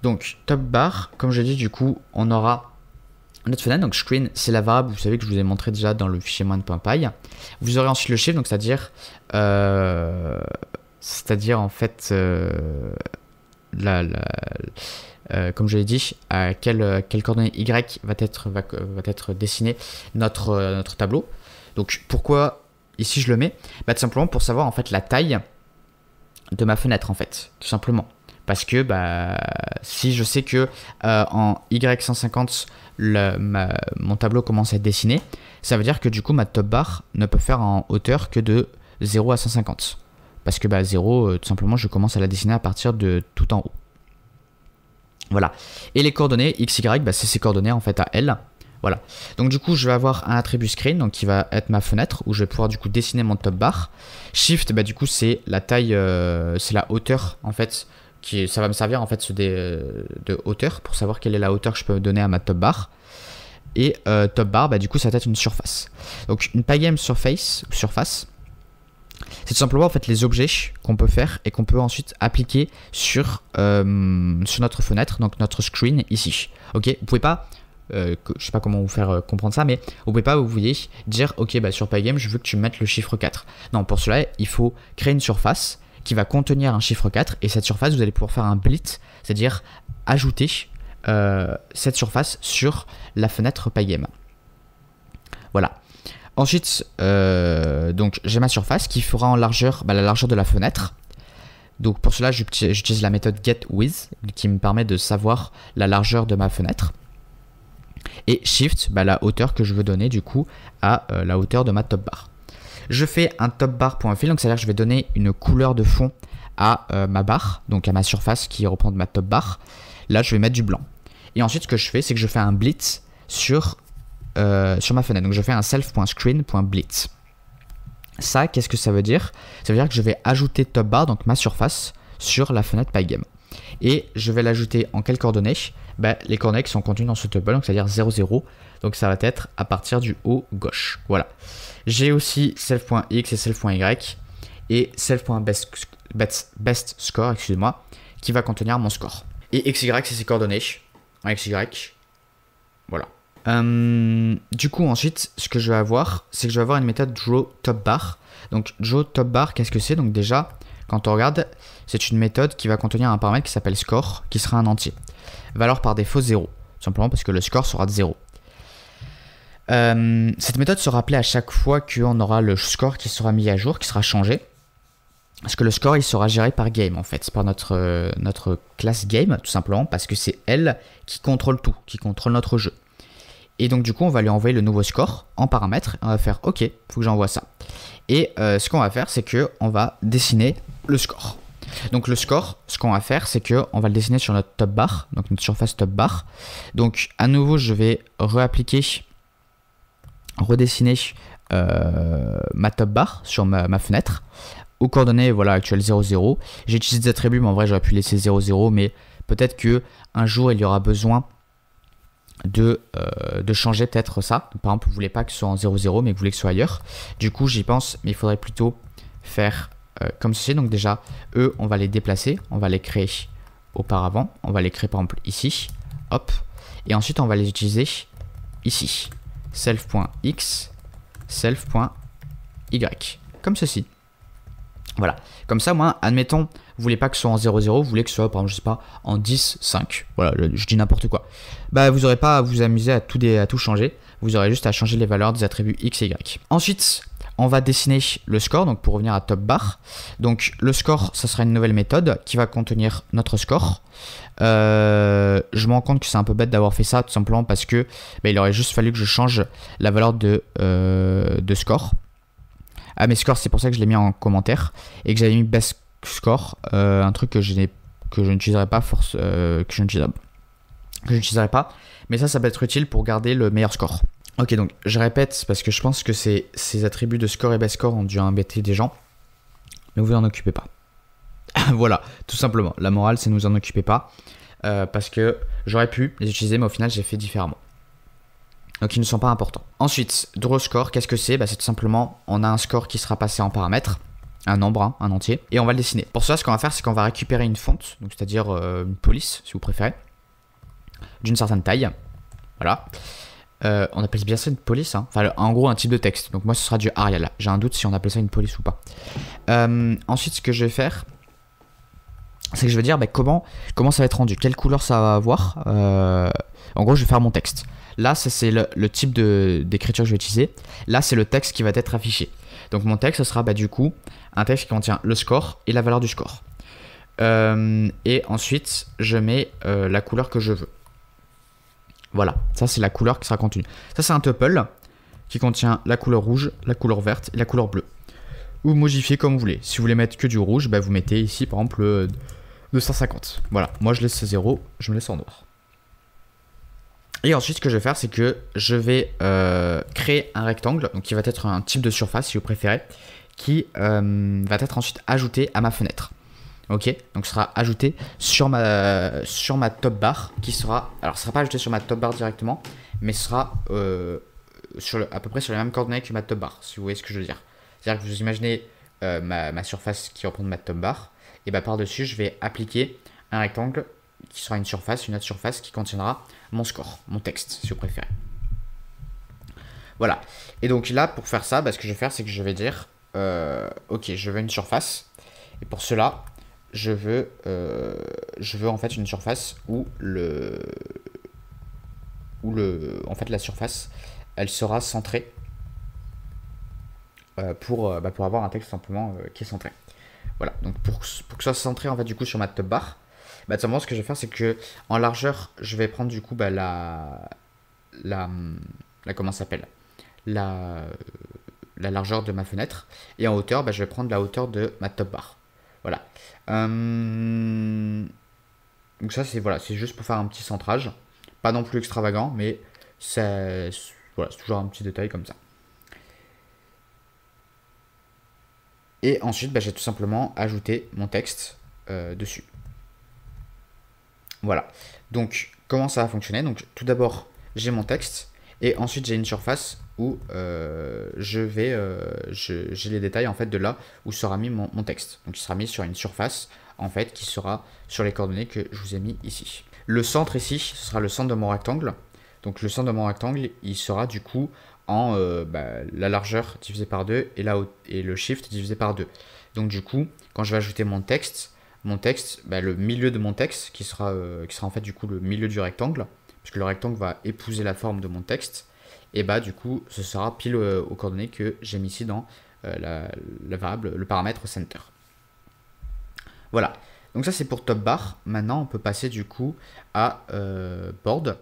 Donc top bar, comme je l'ai dit, du coup, on aura notre fenêtre. Donc screen, c'est la variable, vous savez que je vous ai montré déjà dans le fichier main.py. Vous aurez ensuite le shift, donc c'est-à-dire en fait comme je l'ai dit, à quelle coordonnée Y va être dessiné notre tableau. Donc pourquoi ici je le mets, tout simplement pour savoir en fait la taille de ma fenêtre en fait, tout simplement. Parce que si je sais que en Y150 mon tableau commence à être dessiné, ça veut dire que du coup ma top bar ne peut faire en hauteur que de 0 à 150. Parce que 0, tout simplement, je commence à la dessiner à partir de tout en haut. Voilà. Et les coordonnées XY, c'est ces coordonnées en fait à L. Voilà. Donc du coup, je vais avoir un attribut screen, donc qui va être ma fenêtre, où je vais pouvoir du coup dessiner mon top bar. Shift, du coup, c'est la taille, c'est la hauteur en fait. Ça va me servir en fait de hauteur pour savoir quelle est la hauteur que je peux donner à ma top bar. Et top bar, du coup, ça va être une surface. Donc une pygame surface, c'est tout simplement en fait les objets qu'on peut faire et qu'on peut ensuite appliquer sur notre fenêtre, donc notre screen ici. Ok, vous pouvez pas, je sais pas comment vous faire comprendre ça, mais vous pouvez pas, vous voyez, dire ok, sur pygame, je veux que tu mettes le chiffre 4. Non, pour cela, il faut créer une surface qui va contenir un chiffre 4 et cette surface, vous allez pouvoir faire un blit, c'est-à-dire ajouter cette surface sur la fenêtre pygame. Voilà. Ensuite, donc j'ai ma surface qui fera en largeur la largeur de la fenêtre. Donc pour cela, j'utilise la méthode getWidth qui me permet de savoir la largeur de ma fenêtre. Et shift, la hauteur que je veux donner du coup à la hauteur de ma top bar. Je fais un top bar.fill, donc c'est-à-dire que je vais donner une couleur de fond à ma barre, donc à ma surface qui reprend ma top bar. Là, je vais mettre du blanc. Et ensuite, ce que je fais, c'est que je fais un blitz sur ma fenêtre. Donc je fais un self.screen.blitz. Ça, qu'est-ce que ça veut dire? Ça veut dire que je vais ajouter top bar, donc ma surface, sur la fenêtre pygame. Et je vais l'ajouter en quelles coordonnées? Les coordonnées qui sont contenues dans ce tuple, donc c'est-à-dire 0, 0. Donc ça va être à partir du haut gauche. Voilà. J'ai aussi self.x et self.y et self.best score, excusez-moi, qui va contenir mon score. Et xy, c'est ses coordonnées. En xy, voilà. Du coup ensuite ce que je vais avoir, c'est que je vais avoir une méthode drawTopBar. Donc drawTopBar, qu'est-ce que c'est? Donc déjà quand on regarde, c'est une méthode qui va contenir un paramètre qui s'appelle score, qui sera un entier, valeur par défaut 0, tout simplement parce que le score sera de 0. Cette méthode sera appelée à chaque fois qu'on aura le score qui sera mis à jour, qui sera changé, parce que le score il sera géré par game en fait, c'est par notre classe game tout simplement, parce que c'est elle qui contrôle tout, qui contrôle notre jeu. Et donc du coup on va lui envoyer le nouveau score en paramètre, on va faire ok, faut que j'envoie ça. Et ce qu'on va faire, c'est que on va dessiner le score. Donc le score, ce qu'on va faire, c'est que on va le dessiner sur notre top bar, donc notre surface top bar. Donc à nouveau je vais redessiner ma top bar sur ma fenêtre aux coordonnées actuelles 0, 0. J'ai utilisé des attributs, mais en vrai j'aurais pu laisser 0, 0, mais peut-être que un jour il y aura besoin de changer peut-être ça. Donc, par exemple, vous voulez pas que ce soit en 0, 0, mais que vous voulez que ce soit ailleurs. Du coup, j'y pense, mais il faudrait plutôt faire comme ceci. Donc déjà, eux, on va les déplacer, on va les créer auparavant. On va les créer par exemple ici, hop. Et ensuite, on va les utiliser ici. Self.x, self.y, comme ceci. Voilà, comme ça, moi, admettons, vous voulez pas que ce soit en 0, 0, vous voulez que ce soit, par exemple, je sais pas, en 10, 5. Voilà, je dis n'importe quoi. Vous n'aurez pas à vous amuser à tout changer. Vous aurez juste à changer les valeurs des attributs x et y. Ensuite, on va dessiner le score, donc pour revenir à top bar. Donc, le score, ça sera une nouvelle méthode qui va contenir notre score. Je me rends compte que c'est un peu bête d'avoir fait ça, tout simplement parce que il aurait juste fallu que je change la valeur de score. À mes scores, c'est pour ça que je l'ai mis en commentaire et que j'avais mis best score, un truc que je n'utiliserai pas que je n'utiliserai pas, mais ça peut être utile pour garder le meilleur score. Ok, donc je répète parce que je pense que ces attributs de score et best score ont dû embêter des gens, mais vous en occupez pas. Voilà, tout simplement. La morale, c'est ne vous en occupez pas parce que j'aurais pu les utiliser, mais au final, j'ai fait différemment. Donc ils ne sont pas importants. Ensuite, draw score, qu'est-ce que c'est? C'est tout simplement, on a un score qui sera passé en paramètre. un nombre, hein, un entier, et on va le dessiner. Pour ça, ce qu'on va faire, c'est qu'on va récupérer une fonte, donc c'est-à-dire une police, si vous préférez, d'une certaine taille. Voilà. On appelle bien ça une police, hein. Enfin, en gros, un type de texte. Donc moi, ce sera du Arial. J'ai un doute si on appelle ça une police ou pas. Ensuite, ce que je vais faire, c'est que je vais dire comment ça va être rendu, quelle couleur ça va avoir. En gros, je vais faire mon texte. Là, ça c'est le type d'écriture que je vais utiliser. Là, c'est le texte qui va être affiché. Donc mon texte, ce sera du coup un texte qui contient le score et la valeur du score. Et ensuite, je mets la couleur que je veux. Voilà, ça c'est la couleur qui sera contenue. Ça c'est un tuple qui contient la couleur rouge, la couleur verte et la couleur bleue. Ou modifier comme vous voulez. Si vous voulez mettre que du rouge, vous mettez ici par exemple 250. Voilà, moi je laisse 0, je me laisse en noir. Et ensuite, ce que je vais faire, c'est que je vais créer un rectangle, donc qui va être un type de surface, si vous préférez, qui va être ensuite ajouté à ma fenêtre. Ok, donc ce sera ajouté sur ma top bar, qui sera, alors ce sera pas ajouté sur ma top bar directement, mais ce sera à peu près sur les mêmes coordonnées que ma top bar, si vous voyez ce que je veux dire. C'est-à-dire que vous imaginez ma surface qui représente ma top bar, et par-dessus, je vais appliquer un rectangle qui sera une autre surface qui contiendra mon score, mon texte, si vous préférez. Voilà. Et donc là, pour faire ça, ce que je vais faire, c'est que je vais dire, ok, je veux une surface. Et pour cela, je veux en fait une surface où en fait la surface, elle sera centrée pour avoir un texte simplement qui est centré. Voilà. Donc pour que ça soit centré en fait du coup sur ma top bar. Tout simplement, ce que je vais faire, c'est que en largeur, je vais prendre du coup comment ça s'appelle, la largeur de ma fenêtre, et en hauteur, je vais prendre la hauteur de ma top bar. Voilà. Donc ça, c'est juste pour faire un petit centrage, pas non plus extravagant, mais c'est toujours un petit détail comme ça. Et ensuite, j'ai tout simplement ajouté mon texte dessus. Voilà. Donc, comment ça va fonctionner? Donc, tout d'abord, j'ai mon texte. Et ensuite, j'ai une surface où j'ai les détails en fait de là où sera mis mon texte. Donc, il sera mis sur une surface en fait qui sera sur les coordonnées que je vous ai mis ici. Le centre ici, ce sera le centre de mon rectangle. Donc, le centre de mon rectangle, il sera du coup en la largeur divisée par 2 et le shift divisé par 2. Donc, du coup, quand je vais ajouter mon texte, le milieu de mon texte, qui sera en fait du coup le milieu du rectangle, puisque le rectangle va épouser la forme de mon texte, et du coup ce sera pile aux coordonnées que j'ai mis ici dans la variable, le paramètre center. Voilà, donc ça c'est pour top bar. Maintenant on peut passer du coup à board.